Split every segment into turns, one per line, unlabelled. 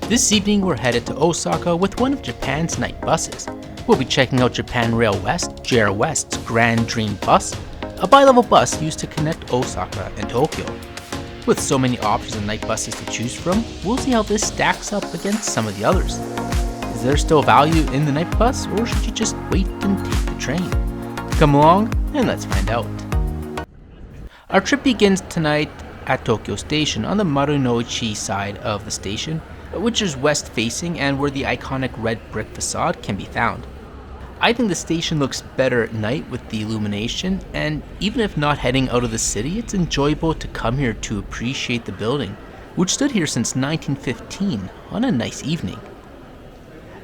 This evening we're headed to Osaka with one of Japan's night buses. We'll be checking out Japan Rail West, JR West's Grand Dream Bus, a bi-level bus used to connect Osaka and Tokyo. With so many options of night buses to choose from, we'll see how this stacks up against some of the others. Is there still value in the night bus, or should you just wait and take the train? Come along and let's find out. Our trip begins tonight at Tokyo Station on the Marunouchi side of the station, which is west facing and where the iconic red brick facade can be found. I think the station looks better at night with the illumination, and even if not heading out of the city, it's enjoyable to come here to appreciate the building, which stood here since 1915 on a nice evening.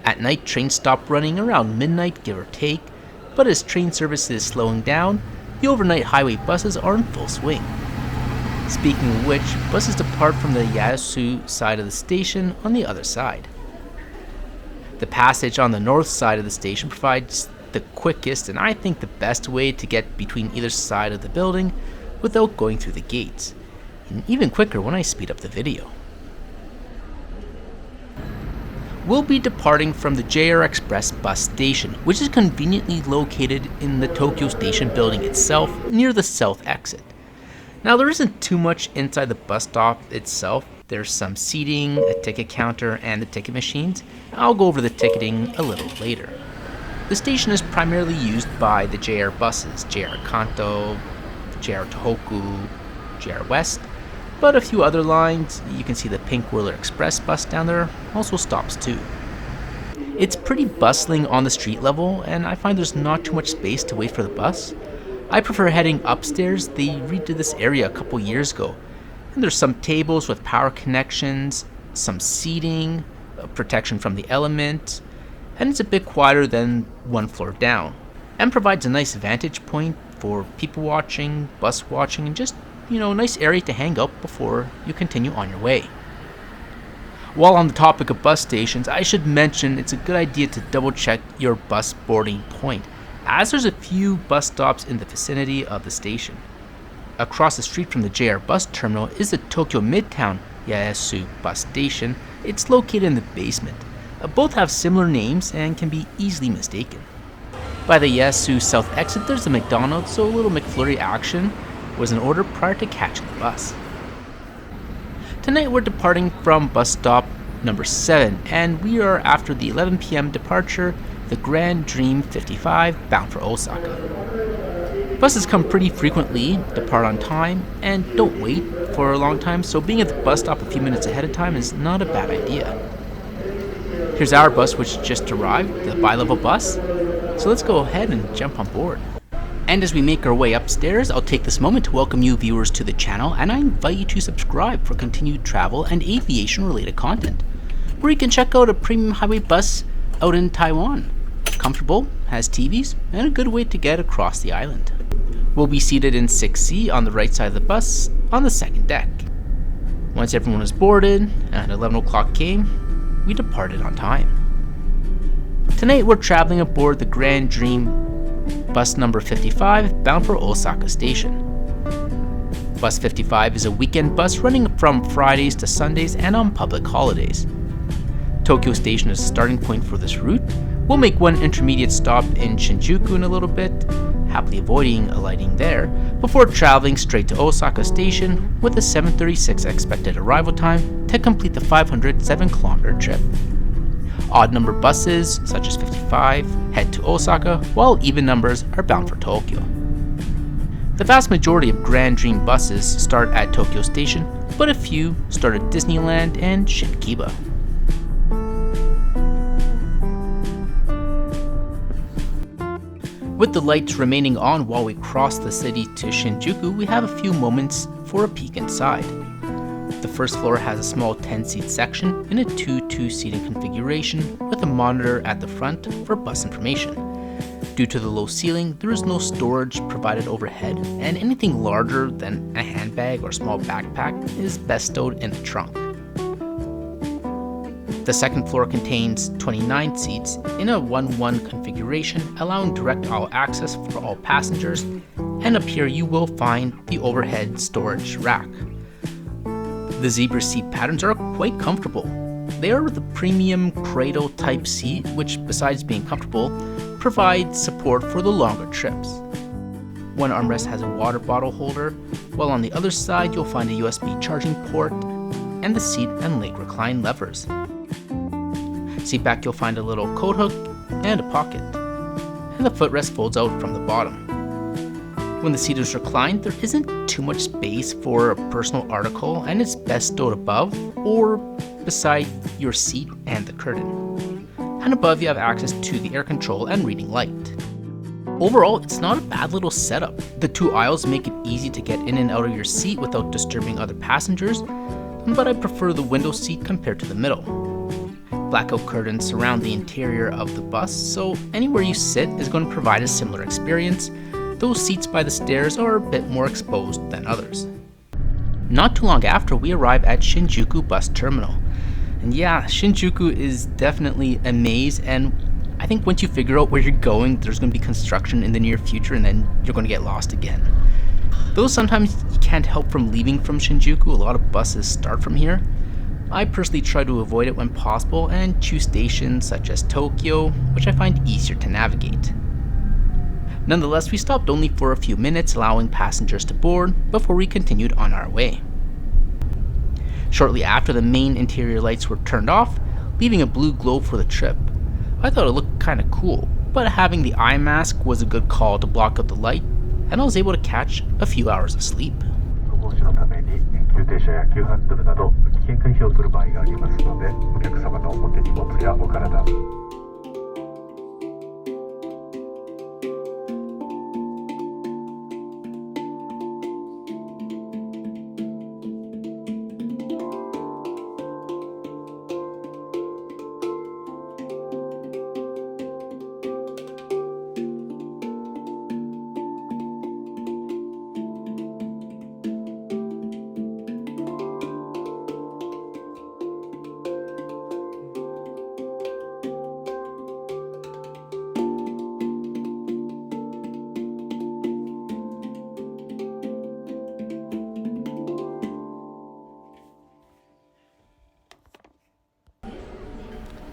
At night, trains stop running around midnight, give or take, but as train service is slowing down, the overnight highway buses are in full swing. Speaking of which, buses depart from the Yaesu side of the station on the other side. The passage on the north side of the station provides the quickest and I think the best way to get between either side of the building without going through the gates, and even quicker when I speed up the video. We'll be departing from the JR Express bus station, which is conveniently located in the Tokyo Station building itself near the south exit. Now, there isn't too much inside the bus stop itself. There's some seating, a ticket counter, and the ticket machines. I'll go over the ticketing a little later. The station is primarily used by the JR buses, JR Kanto, JR Tohoku, JR West, but a few other lines. You can see the Pink Whirler Express bus down there also stops too. It's pretty bustling on the street level, and I find there's not too much space to wait for the bus. I prefer heading upstairs. They redid this area a couple years ago, and there's some tables with power connections, some seating, protection from the element, and it's a bit quieter than one floor down, and provides a nice vantage point for people watching, bus watching, and just, a nice area to hang out before you continue on your way. While on the topic of bus stations, I should mention it's a good idea to double check your bus boarding point, as there's a few bus stops in the vicinity of the station. Across the street from the JR bus terminal is the Tokyo Midtown Yaesu bus station. It's located in the basement. Both have similar names and can be easily mistaken. By the Yaesu south exit there's a McDonald's, so a little McFlurry action was in order prior to catching the bus. Tonight we're departing from bus stop number 7, and we are after the 11 p.m. departure, the Grand Dream 55 bound for Osaka. Buses come pretty frequently, depart on time, and don't wait for a long time, so being at the bus stop a few minutes ahead of time is not a bad idea. Here's our bus, which just arrived, the bi-level bus, so let's go ahead and jump on board. And as we make our way upstairs, I'll take this moment to welcome you viewers to the channel, and I invite you to subscribe for continued travel and aviation related content, where you can check out a premium highway bus out in Taiwan. Comfortable, has TVs, and a good way to get across the island. We'll be seated in 6C on the right side of the bus on the second deck. Once everyone was boarded and 11 o'clock came, we departed on time. Tonight we're traveling aboard the Grand Dream bus number 55 bound for Osaka Station. Bus 55 is a weekend bus running from Fridays to Sundays and on public holidays. Tokyo Station is the starting point for this route. We'll make one intermediate stop in Shinjuku in a little bit, happily avoiding alighting there, before traveling straight to Osaka Station with a 7:36 expected arrival time to complete the 507-kilometer trip. Odd number buses, such as 55, head to Osaka, while even numbers are bound for Tokyo. The vast majority of Grand Dream buses start at Tokyo Station, but a few start at Disneyland and Shinjuku. With the lights remaining on while we cross the city to Shinjuku, we have a few moments for a peek inside. The first floor has a small 10-seat section in a 2-seating configuration with a monitor at the front for bus information. Due to the low ceiling, there is no storage provided overhead, and anything larger than a handbag or small backpack is best stowed in the trunk. The second floor contains 29 seats in a 1-1 configuration, allowing direct aisle access for all passengers, and up here you will find the overhead storage rack. The zebra seat patterns are quite comfortable. They are the premium cradle type seat, which besides being comfortable, provides support for the longer trips. One armrest has a water bottle holder, while on the other side you'll find a USB charging port and the seat and leg recline levers. Seat back you'll find a little coat hook and a pocket, and the footrest folds out from the bottom. When the seat is reclined, there isn't too much space for a personal article, and it's best stowed above or beside your seat and the curtain. And above you have access to the air control and reading light. Overall, it's not a bad little setup. The two aisles make it easy to get in and out of your seat without disturbing other passengers, but I prefer the window seat compared to the middle. Blackout curtains surround the interior of the bus, so anywhere you sit is going to provide a similar experience. Those seats by the stairs are a bit more exposed than others. Not too long after, we arrive at Shinjuku bus terminal. And yeah, Shinjuku is definitely a maze, and I think once you figure out where you're going, there's going to be construction in the near future, and then you're going to get lost again. Though sometimes you can't help from leaving from Shinjuku, a lot of buses start from here. I personally try to avoid it when possible and choose stations such as Tokyo, which I find easier to navigate. Nonetheless, we stopped only for a few minutes, allowing passengers to board before we continued on our way. Shortly after, the main interior lights were turned off, leaving a blue glow for the trip. I thought it looked kinda cool, but having the eye mask was a good call to block out the light, and I was able to catch a few hours of sleep.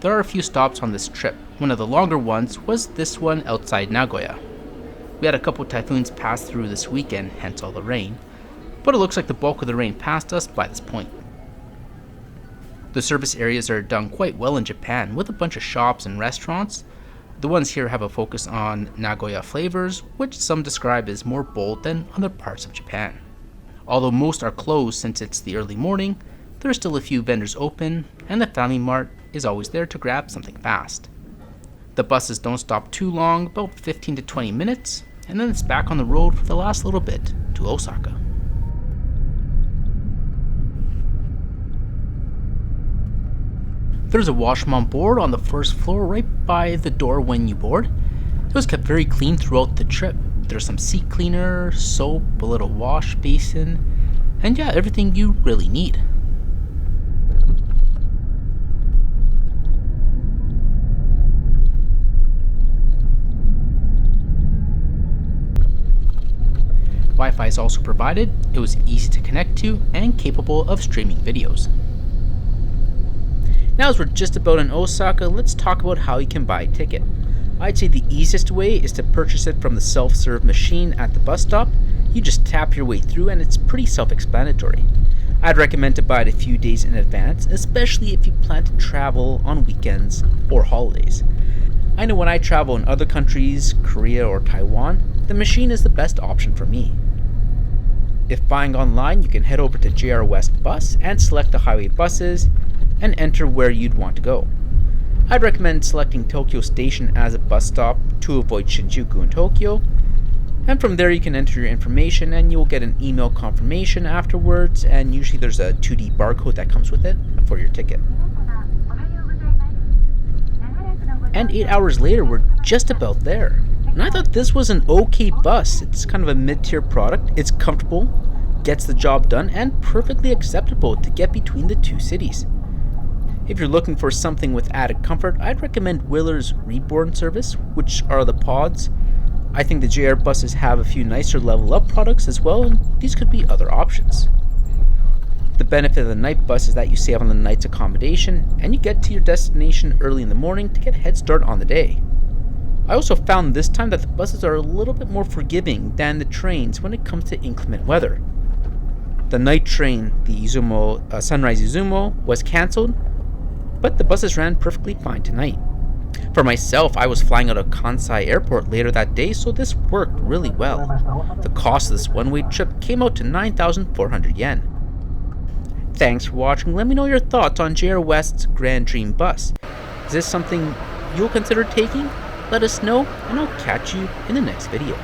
There are a few stops on this trip. One of the longer ones was this one outside Nagoya. We had a couple typhoons pass through this weekend, hence all the rain, but it looks like the bulk of the rain passed us by this point. The service areas are done quite well in Japan, with a bunch of shops and restaurants. The ones here have a focus on Nagoya flavors, which some describe as more bold than other parts of Japan. Although most are closed since it's the early morning, there are still a few vendors open, and the Family Mart is always there to grab something fast. The buses don't stop too long, about 15 to 20 minutes, and then it's back on the road for the last little bit to Osaka. There's a washroom on board on the first floor right by the door when you board. It was kept very clean throughout the trip. There's some seat cleaner, soap, a little wash basin, and yeah, everything you really need. Wi-Fi is also provided. It was easy to connect to and capable of streaming videos. Now as we're just about in Osaka, let's talk about how you can buy a ticket. I'd say the easiest way is to purchase it from the self-serve machine at the bus stop. You just tap your way through and it's pretty self-explanatory. I'd recommend to buy it a few days in advance, especially if you plan to travel on weekends or holidays. I know when I travel in other countries, Korea or Taiwan, the machine is the best option for me. If buying online, you can head over to JR West Bus and select the highway buses and enter where you'd want to go. I'd recommend selecting Tokyo Station as a bus stop to avoid Shinjuku in Tokyo, and from there you can enter your information and you'll get an email confirmation afterwards, and usually there's a 2D barcode that comes with it for your ticket. And 8 hours later, we're just about there. And I thought this was an okay bus. It's kind of a mid-tier product. It's comfortable, gets the job done, and perfectly acceptable to get between the two cities. If you're looking for something with added comfort, I'd recommend Willer's Reborn service, which are the pods. I think the JR buses have a few nicer level up products as well, and these could be other options. The benefit of the night bus is that you save on the night's accommodation and you get to your destination early in the morning to get a head start on the day. I also found this time that the buses are a little bit more forgiving than the trains when it comes to inclement weather. The night train, the Sunrise Izumo, was cancelled, but the buses ran perfectly fine tonight. For myself, I was flying out of Kansai Airport later that day, so this worked really well. The cost of this one-way trip came out to 9,400 yen. Thanks for watching. Let me know your thoughts on JR West's Grand Dream Bus. Is this something you'll consider taking? Let us know, and I'll catch you in the next video.